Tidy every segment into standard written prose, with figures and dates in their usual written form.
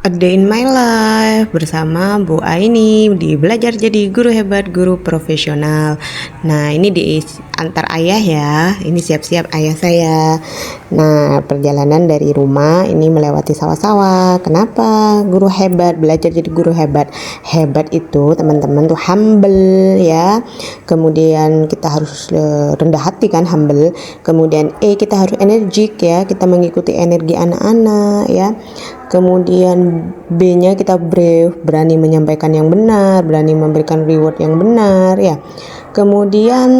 A Day in My Life bersama Bu Aini di Belajar Jadi Guru Hebat, Guru Profesional. Nah, ini di antar ayah ya. Ini siap-siap ayah saya. Nah, perjalanan dari rumah ini melewati sawah-sawah. Kenapa guru hebat? Belajar jadi guru hebat. Hebat itu teman-teman tuh humble ya. Kemudian kita harus rendah hati kan, humble. Kemudian kita harus energik ya. Kita mengikuti energi anak-anak ya. Kemudian B-nya kita brave, berani menyampaikan yang benar, berani memberikan reward yang benar ya. Kemudian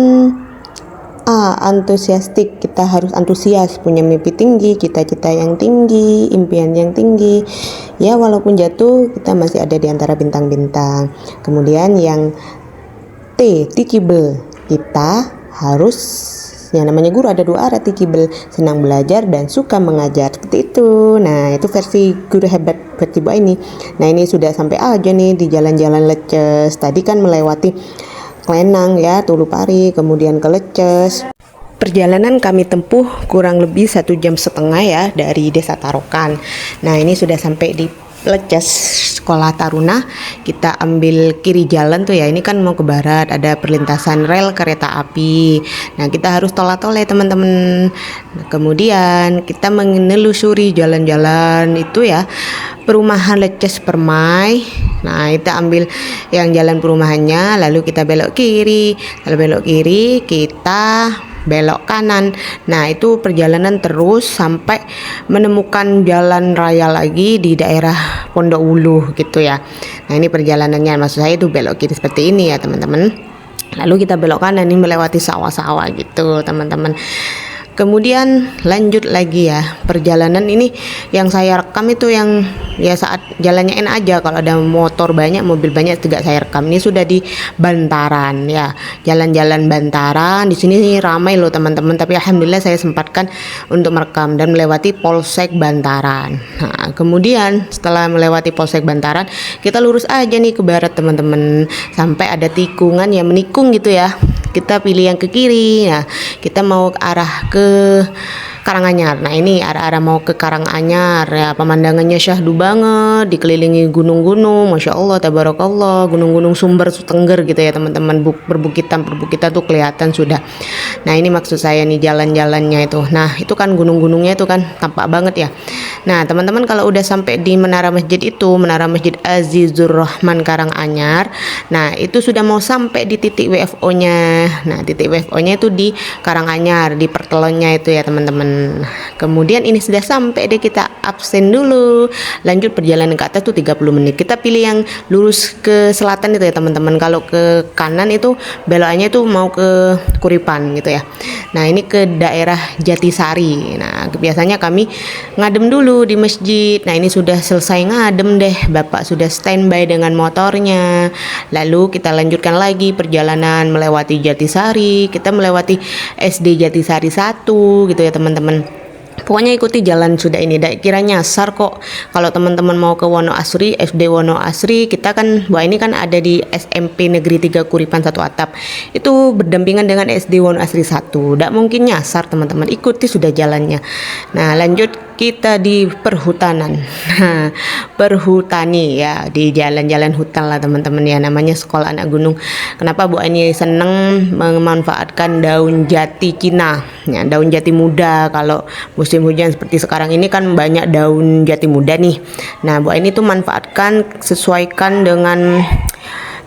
A, antusiastik, kita harus antusias, punya mimpi tinggi, cita-cita yang tinggi, impian yang tinggi. Ya, walaupun jatuh, kita masih ada di antara bintang-bintang. Kemudian yang T, teachable, kita harus, yang namanya guru ada dua arah, teachable, senang belajar dan suka mengajar, seperti itu. Nah, itu versi guru hebat versi Bu ini. Nah, ini sudah sampai aja nih di jalan-jalan Leces. Tadi kan melewati Klenang ya, Tulupari, kemudian ke Leces. Perjalanan kami tempuh kurang lebih 1,5 jam ya dari Desa Tarokan. Nah, ini sudah sampai di Leces Sekolah Taruna. Kita ambil kiri jalan tuh ya, ini kan mau ke barat, ada perlintasan rel kereta api. Nah, kita harus tolak-tolak teman-teman. Nah, kemudian kita menelusuri jalan-jalan itu ya, perumahan Leces Permai. Nah, kita ambil yang jalan perumahannya, lalu kita belok kiri. Kalau belok kiri kita belok kanan. Nah, itu perjalanan terus sampai menemukan jalan raya lagi di daerah Pondok Ulu gitu ya. Nah, ini perjalanannya, maksud saya itu belok kiri seperti ini ya teman-teman. Lalu kita belok kanan, ini melewati sawah-sawah gitu teman-teman. Kemudian lanjut lagi ya, perjalanan ini yang saya rekam itu yang ya saat jalannya enak aja. Kalau ada motor banyak, mobil banyak tidak saya rekam. Ini sudah di Bantaran ya, jalan-jalan Bantaran. Di sini ramai loh teman-teman, tapi alhamdulillah saya sempatkan untuk merekam dan melewati Polsek Bantaran. Nah, kemudian setelah melewati Polsek Bantaran, kita lurus aja nih ke barat teman-teman, sampai ada tikungan yang menikung gitu ya. Kita pilih yang ke kiri. Nah, kita mau ke arah ke Karanganyar. Nah, ini arah-arah mau ke Karanganyar ya, pemandangannya syahdu banget, dikelilingi gunung-gunung, masya Allah, tabarakallah, gunung-gunung Sumber Tengger gitu ya teman-teman, perbukitan tuh kelihatan sudah. Nah, ini maksud saya nih jalan-jalannya itu. Nah, itu kan gunung-gunungnya itu kan tampak banget ya. Nah, teman-teman kalau udah sampai di menara masjid itu, menara Masjid Azizur Rahman Karanganyar, nah itu sudah mau sampai di titik WFO-nya. Nah, titik WFO-nya itu di Karanganyar, di pertelonnya itu ya teman-teman. Kemudian ini sudah sampai deh, kita absen dulu, lanjut perjalanan ke atas tuh 30 menit. Kita pilih yang lurus ke selatan itu ya teman-teman. Kalau ke kanan itu belokannya itu mau ke Kuripan gitu ya. Nah, ini ke daerah Jatisari. Nah, biasanya kami ngadem dulu di masjid. Nah, ini sudah selesai ngadem deh, Bapak sudah standby dengan motornya. Lalu kita lanjutkan lagi perjalanan melewati Jatisari. Kita melewati SD Jatisari 1 gitu ya teman-teman. Pokoknya ikuti jalan sudah ini, tidak kira nyasar kok. Kalau teman-teman mau ke Wono Asri, SD Wono Asri, kita kan, wah ini kan ada di SMP Negeri 3 Kuripan 1 Atap. Itu berdampingan dengan SD Wono Asri 1. Tidak mungkin nyasar teman-teman, ikuti sudah jalannya. Nah, lanjut kita di perhutanan. Nah, perhutani ya, di jalan-jalan hutan lah teman-teman ya, namanya Sekolah Anak Gunung. Kenapa Bu Ani seneng memanfaatkan daun jati Cina? Ya, daun jati muda. Kalau musim hujan seperti sekarang ini kan banyak daun jati muda nih. Nah, Bu Ani tuh manfaatkan, sesuaikan dengan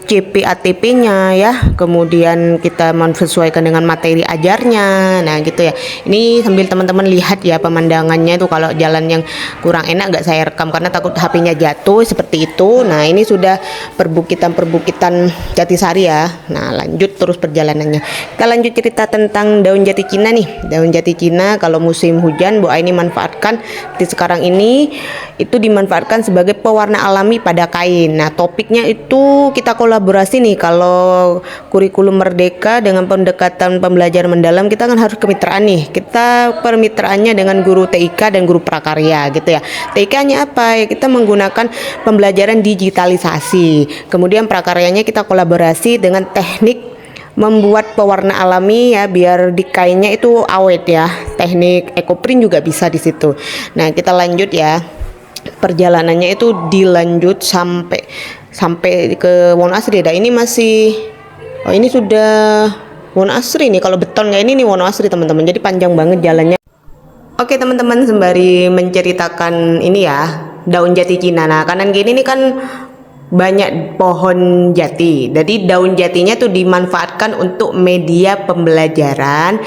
CP ATP-nya ya, kemudian kita menyesuaikan dengan materi ajarnya. Nah gitu ya, ini sambil teman-teman lihat ya pemandangannya itu. Kalau jalan yang kurang enak nggak saya rekam karena takut HP-nya jatuh seperti itu. Nah, ini sudah perbukitan Jatisari ya. Nah, lanjut terus perjalanannya, kita lanjut cerita tentang daun jati Cina nih. Daun jati Cina kalau musim hujan Bu Aini manfaatkan di sekarang ini, itu dimanfaatkan sebagai pewarna alami pada kain. Nah, topiknya itu kita kolaborasi nih. Kalau kurikulum Merdeka dengan pendekatan pembelajaran mendalam, kita kan harus kemitraan nih. Kita permitraannya dengan guru TIK dan guru prakarya gitu ya. TIK-nya apa ya, kita menggunakan pembelajaran digitalisasi. Kemudian prakaryanya kita kolaborasi dengan teknik membuat pewarna alami ya, biar di kainnya itu awet ya. Teknik ekoprint juga bisa di situ. Nah, kita lanjut ya. perjalanannya itu dilanjut sampai ke Wonoasri. Dan ini masih ini sudah Wonoasri nih, kalau beton kayak ini nih Wonoasri teman-teman, jadi panjang banget jalannya. Oke teman-teman, sembari menceritakan ini ya, daun jati Cina. Nah kanan gini nih kan banyak pohon jati, jadi daun jatinya tuh dimanfaatkan untuk media pembelajaran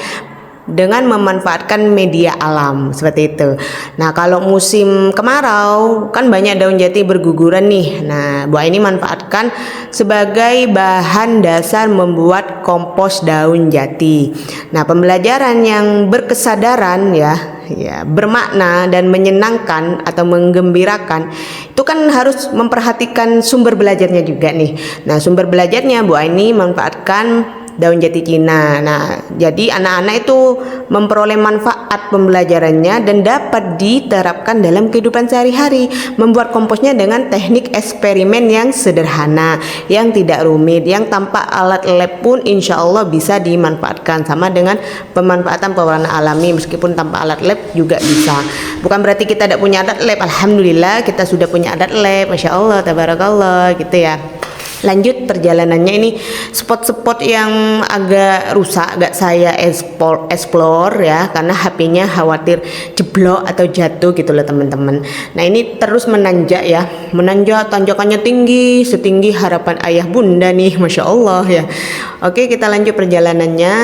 dengan memanfaatkan media alam seperti itu. Nah kalau musim kemarau kan banyak daun jati berguguran nih. Nah Bu ini manfaatkan sebagai bahan dasar membuat kompos daun jati. Nah pembelajaran yang berkesadaran ya bermakna dan menyenangkan atau menggembirakan itu kan harus memperhatikan sumber belajarnya juga nih. Nah sumber belajarnya Bu ini manfaatkan daun jati Cina. Nah, jadi anak-anak itu memperoleh manfaat pembelajarannya dan dapat diterapkan dalam kehidupan sehari-hari. Membuat komposnya dengan teknik eksperimen yang sederhana, yang tidak rumit, yang tanpa alat lab pun insya Allah bisa dimanfaatkan. Sama dengan pemanfaatan pewarna alami, meskipun tanpa alat lab juga bisa. Bukan berarti kita tidak punya alat lab. Alhamdulillah kita sudah punya alat lab, Masya Allah, tabarakallah gitu ya. Lanjut perjalanannya, ini spot-spot yang agak rusak agak saya explore ya, karena HP-nya khawatir jeblok atau jatuh gitu loh teman-teman. Nah ini terus menanjak ya, menanjak, tanjakannya tinggi setinggi harapan ayah bunda nih, Masya Allah ya. Oke kita lanjut perjalanannya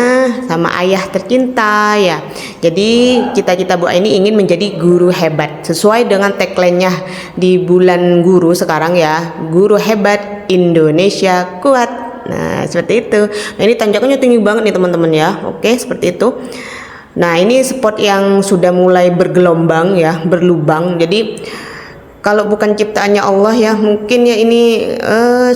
sama ayah tercinta ya. Jadi cita-cita Bu Aini ingin menjadi guru hebat sesuai dengan tagline-nya di bulan guru sekarang ya, guru hebat Indonesia kuat. Nah seperti itu. Nah ini tanjakannya tinggi banget nih teman-teman ya. Oke seperti itu. Nah ini spot yang sudah mulai bergelombang ya, berlubang. Jadi kalau bukan ciptaannya Allah ya, mungkin ya ini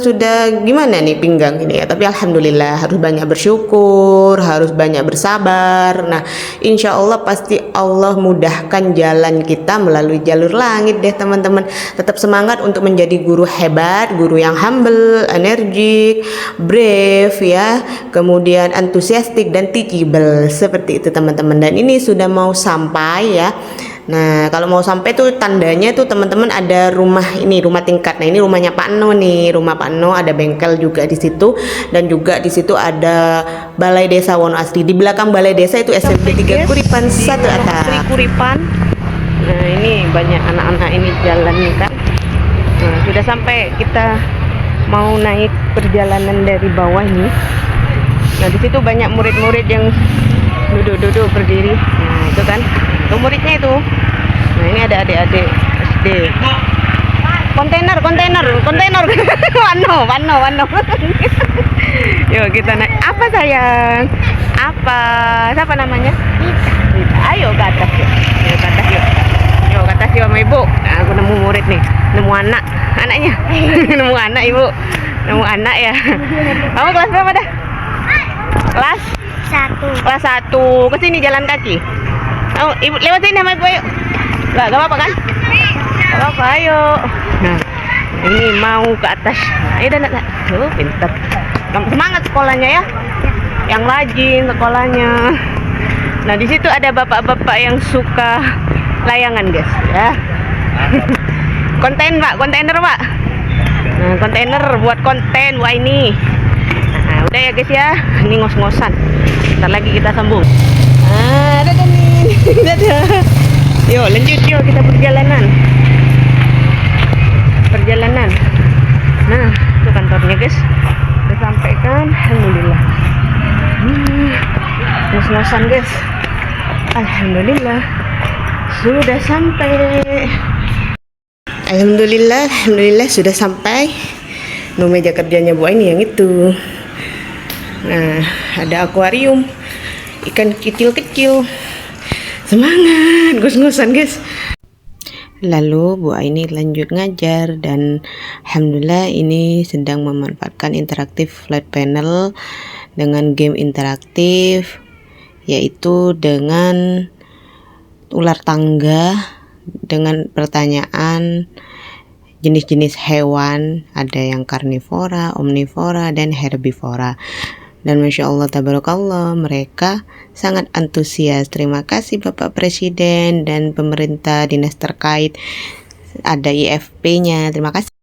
sudah gimana nih pinggang ini ya. Tapi alhamdulillah harus banyak bersyukur, harus banyak bersabar. Nah insya Allah pasti Allah mudahkan jalan kita melalui jalur langit deh teman-teman. Tetap semangat untuk menjadi guru hebat, guru yang humble, energik, brave ya, kemudian enthusiastic dan teachable seperti itu teman-teman. Dan ini sudah mau sampai ya. Nah kalau mau sampai tuh tandanya tuh teman-teman ada rumah, ini rumah tingkat. Nah ini rumahnya Pak No nih, rumah Pak No, ada bengkel juga di situ, dan juga di situ ada Balai Desa Wonoasri. Di belakang Balai Desa itu SMP 3 Kuripan 1 atas. Kuripan. Nah ini banyak anak-anak ini jalan nih kan. Nah sudah sampai, kita mau naik perjalanan dari bawah nih. Nah di situ banyak murid-murid yang duduk-duduk berdiri. Nah itu kan, itu muridnya itu. Nah ini ada adik-adik SD. Kontainer Wano. Yuk kita naik. Apa sayang? Apa? Siapa namanya? Rita. Ayo ke atas yuk. Yuk ke atas yuk. Yuk ke atas yuk sama ibu. Nah, aku nemu murid nih, nemu anaknya. Nemu anak ibu. Nemu anak ya. Kamu kelas berapa dah? Kelas 1. Kelas 1. Kesini jalan kaki. Oh, ibu lewat sini sama ibu yuk. Gak apa-apa kan? Gak apa-apa, ayo. Nah, ini mau ke atas. Ayo dan pintar. Semangat sekolahnya ya. Yang rajin sekolahnya. Nah, di situ ada bapak-bapak yang suka layangan, guys, ya. Kontainer, Pak. Nah, kontainer buat konten. Wah, ini. Nah, udah ya, guys ya. Ini ngos-ngosan. Ntar lagi kita sambung. Dadah nih. Dadah. Yuk lanjut yuk kita perjalanan. Nah itu kantornya guys, udah sampai kan, alhamdulillah. Ngos-ngosan guys, alhamdulillah sudah sampai. Alhamdulillah sudah sampai. No, meja kerjanya Bu ini yang itu. Nah ada akuarium, ikan kecil-kecil. Semangat, ngos-ngosan guys. Lalu Bu Aini lanjut ngajar, dan alhamdulillah ini sedang memanfaatkan interaktif flat panel dengan game interaktif, yaitu dengan ular tangga dengan pertanyaan jenis-jenis hewan, ada yang karnivora, omnivora, dan herbivora. Dan Masya Allah tabarakallah, mereka sangat antusias. Terima kasih Bapak Presiden dan pemerintah dinas terkait ada IFP-nya. Terima kasih.